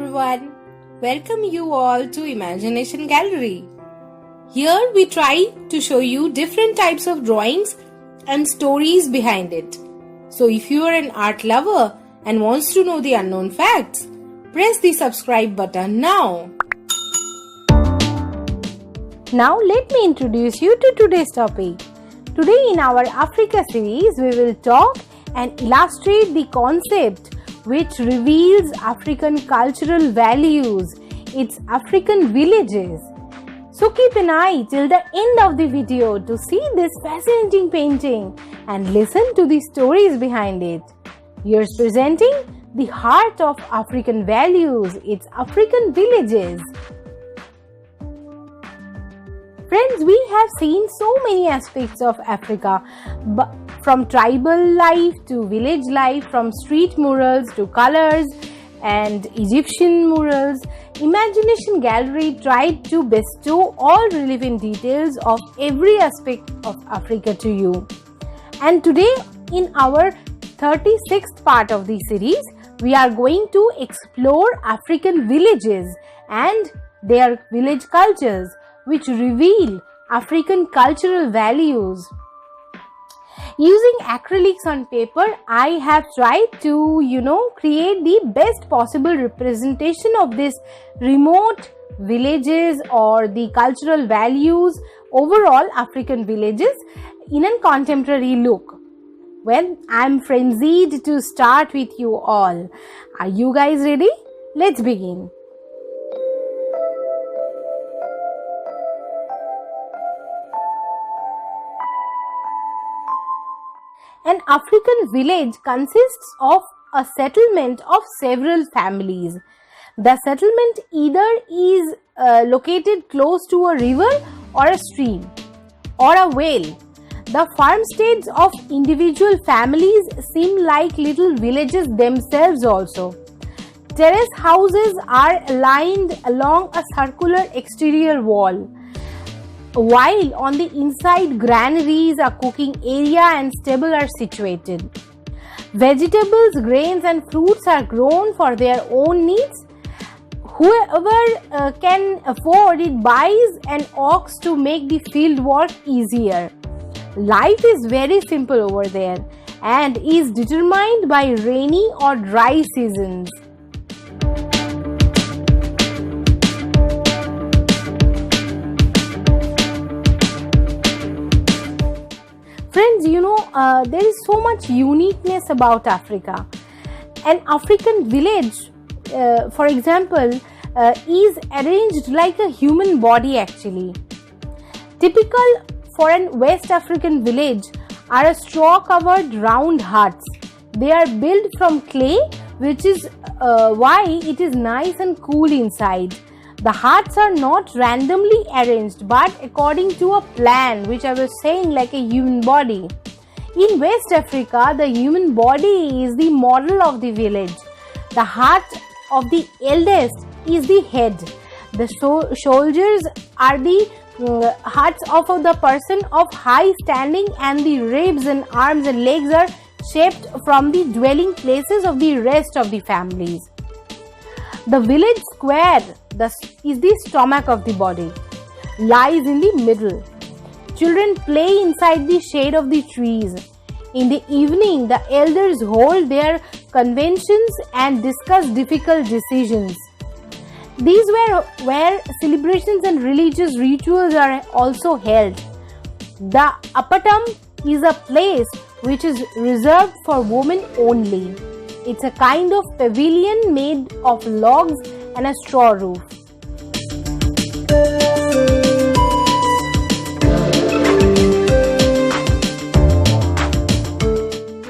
everyone. Welcome you all to Imagination Gallery. Here we try to show you different types of drawings and stories behind it. So if you are an art lover and wants to know the unknown facts, press the subscribe button now. Now let me introduce you to today's topic. Today in our Africa series, we will talk and illustrate the concept which reveals African cultural values, its African villages. So keep an eye till the end of the video to see this fascinating painting and listen to the stories behind it. Here's presenting the heart of African values, its African villages. Friends, we have seen so many aspects of Africa, from tribal life to village life, from street murals to colors and Egyptian murals. Imagination Gallery tried to bestow all relevant details of every aspect of Africa to you. And today, in our 36th part of the series, we are going to explore African villages and their village cultures, which reveal African cultural values. Using acrylics on paper, I have tried to, create the best possible representation of this remote villages or the cultural values, overall African villages in a contemporary look. Well, I'm frenzied to start with you all. Are you guys ready? Let's begin. An African village consists of a settlement of several families. The settlement either is located close to a river or a stream or a well. The farmsteads of individual families seem like little villages themselves also. Terrace houses are aligned along a circular exterior wall, while on the inside granaries, a cooking area and stable are situated. Vegetables, grains and fruits are grown for their own needs. Whoever can afford it buys an ox to make the field work easier. Life is very simple over there and is determined by rainy or dry seasons. Friends, there is so much uniqueness about Africa. An African village, for example, is arranged like a human body actually. Typical for an West African village are a straw-covered round huts. They are built from clay, which is why it is nice and cool inside. The huts are not randomly arranged but according to a plan, which I was saying, like a human body. In West Africa, the human body is the model of the village. The hut of the eldest is the head. The shoulders are the huts of the person of high standing, and the ribs and arms and legs are shaped from the dwelling places of the rest of the families. The village square is the stomach of the body, lies in the middle. Children play inside the shade of the trees. In the evening, the elders hold their conventions and discuss difficult decisions. These were where celebrations and religious rituals are also held. The Apatam is a place which is reserved for women only. It's a kind of pavilion made of logs and a straw roof.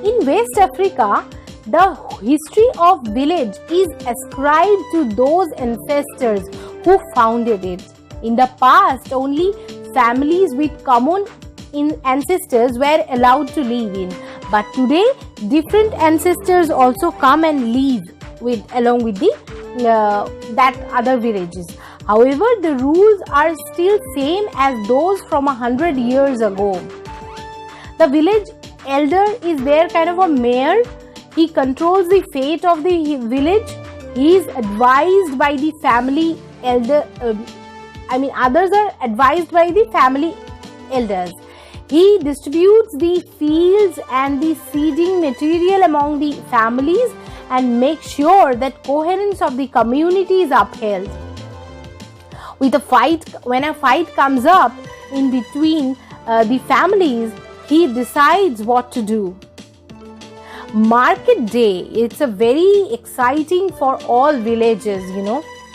In West Africa, the history of village is ascribed to those ancestors who founded it. In the past, only families with common ancestors were allowed to live in. But today, different ancestors also come and live along with that other villages. However, the rules are still same as those from 100 years ago. The village elder is their kind of a mayor. He controls the fate of the village He is advised by the family elder. Others are advised by the family elders. He distributes the fields and the seeding material among the families and makes sure that coherence of the community is upheld. When a fight comes up in between the families, he decides what to do. Market day, it's a very exciting for all villages,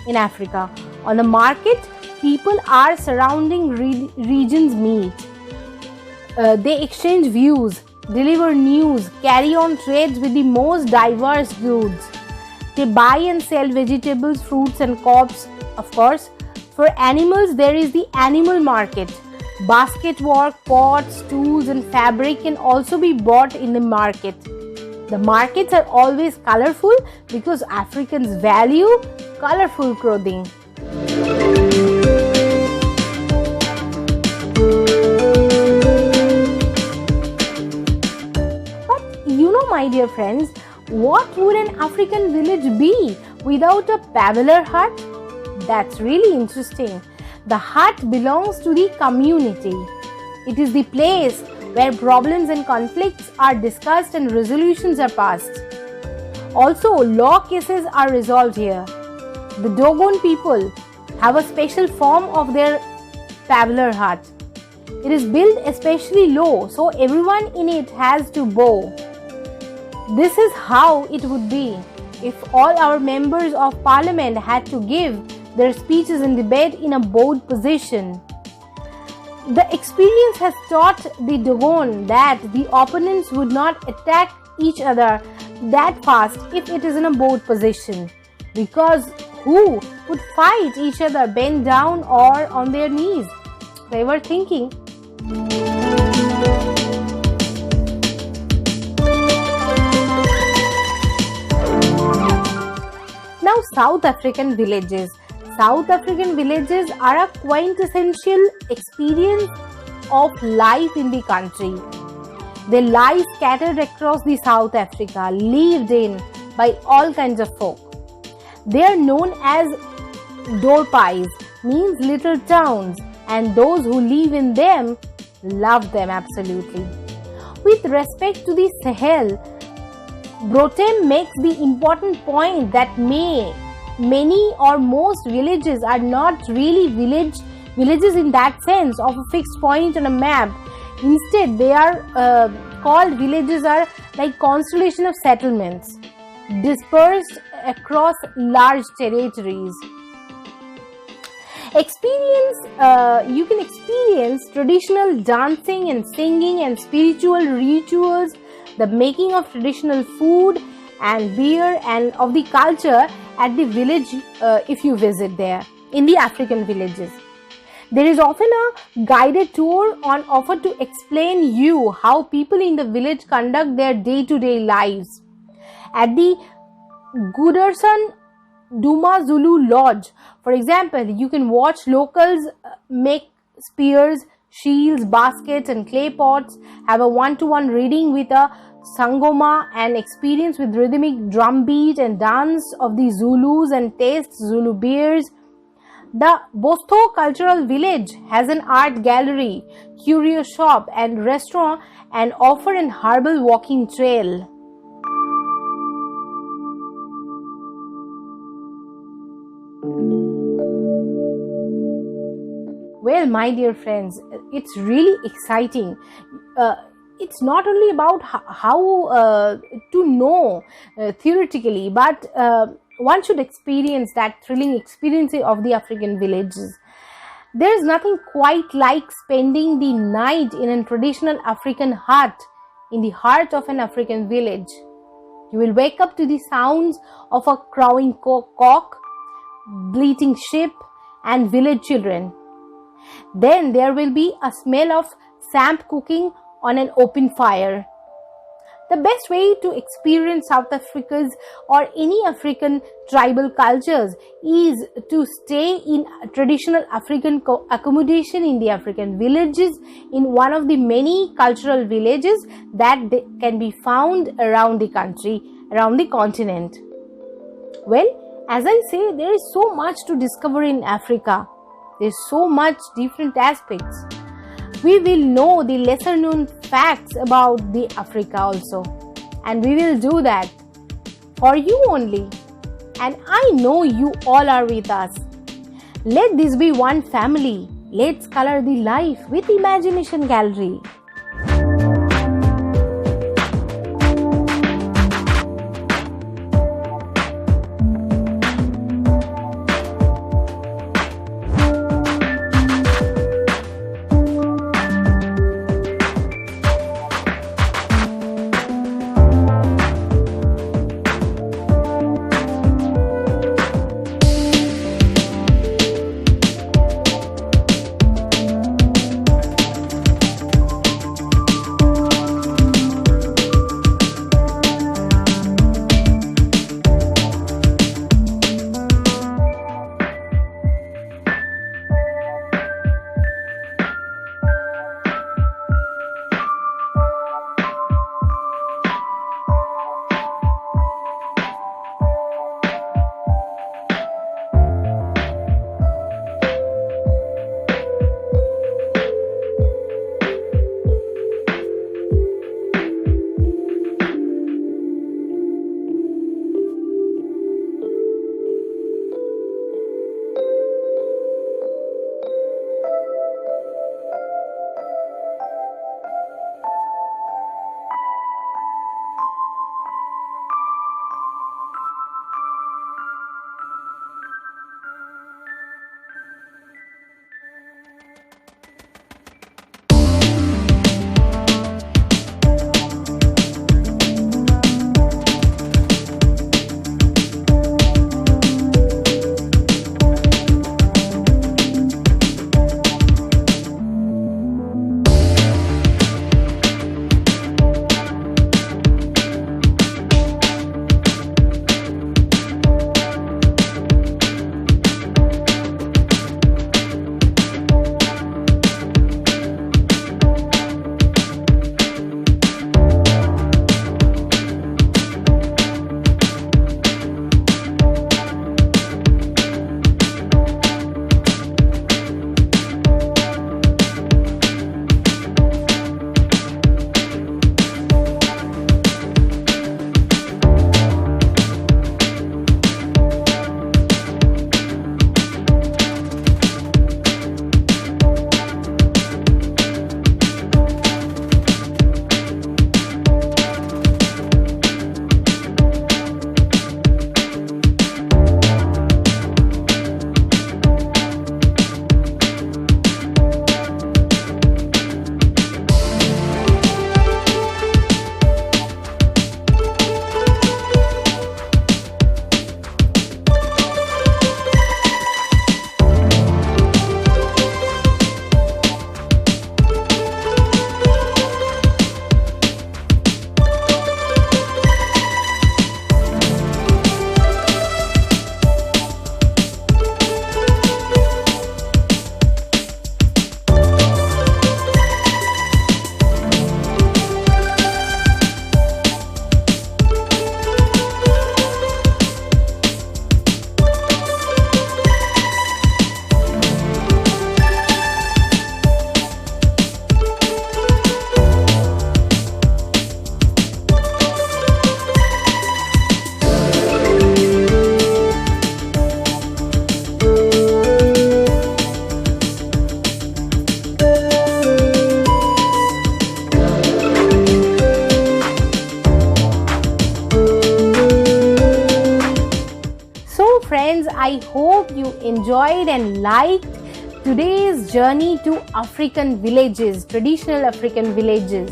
in Africa. On the market, people are surrounding regions meet. They exchange views, deliver news, carry on trades with the most diverse goods. They buy and sell vegetables, fruits and crops, of course. For animals, there is the animal market. Basket work, pots, tools and fabric can also be bought in the market. The markets are always colorful because Africans value colorful clothing. But my dear friends, what would an African village be without a Paveler hut? That's really interesting. The hut belongs to the community. It is the place where problems and conflicts are discussed and resolutions are passed. Also, law cases are resolved here. The Dogon people have a special form of their Paveler hut. It is built especially low, so everyone in it has to bow. This is how it would be if all our members of parliament had to give their speeches in debate in a bowed position. The experience has taught the Dogon that the opponents would not attack each other that fast if it is in a bowed position, because who would fight each other bent down or on their knees? They were thinking. Now, South African villages. South African villages are a quintessential experience of life in the country. They lie scattered across the South Africa, lived in by all kinds of folk. They are known as dorpies, means little towns, and those who live in them love them absolutely. With respect to the Sahel, Brotem makes the important point that many or most villages are not really villages in that sense of a fixed point on a map. Instead, they are called villages are like constellation of settlements dispersed across large territories. You can experience traditional dancing and singing and spiritual rituals, the making of traditional food and beer and of the culture at the village if you visit there in the African villages. There is often a guided tour on offer to explain you how people in the village conduct their day-to-day lives. At the Gooderson Duma Zulu Lodge, for example, you can watch locals make spears, shields, baskets and clay pots, have a one-to-one reading with a sangoma and experience with rhythmic drum beat and dance of the Zulus and taste Zulu beers. The Bosto Cultural Village has an art gallery, curio shop and restaurant and offer an herbal walking trail. Well, my dear friends, it's really exciting. It's not only about how to know theoretically, but one should experience that thrilling experience of the African villages. There is nothing quite like spending the night in a traditional African hut in the heart of an African village. You will wake up to the sounds of a crowing cock, bleating sheep, and village children. Then there will be a smell of samp cooking on an open fire. The best way to experience South Africa's or any African tribal cultures is to stay in traditional African accommodation in the African villages in one of the many cultural villages that can be found around the country, around the continent. Well, As I say, there is so much to discover in Africa. There's so much different aspects. We will know the lesser known facts about the Africa also. And we will do that for you only. And I know you all are with us. Let this be one family. Let's color the life with Imagination Gallery. Friends, I hope you enjoyed and liked today's journey to African villages, traditional African villages.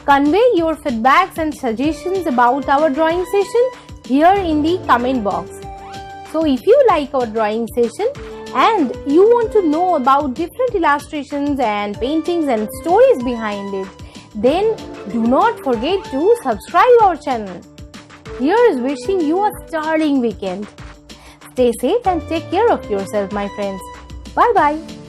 Convey your feedbacks and suggestions about our drawing session here in the comment box. So if you like our drawing session and you want to know about different illustrations and paintings and stories behind it, then do not forget to subscribe our channel. Here is wishing you a sterling weekend. Stay safe and take care of yourself, my friends. Bye bye.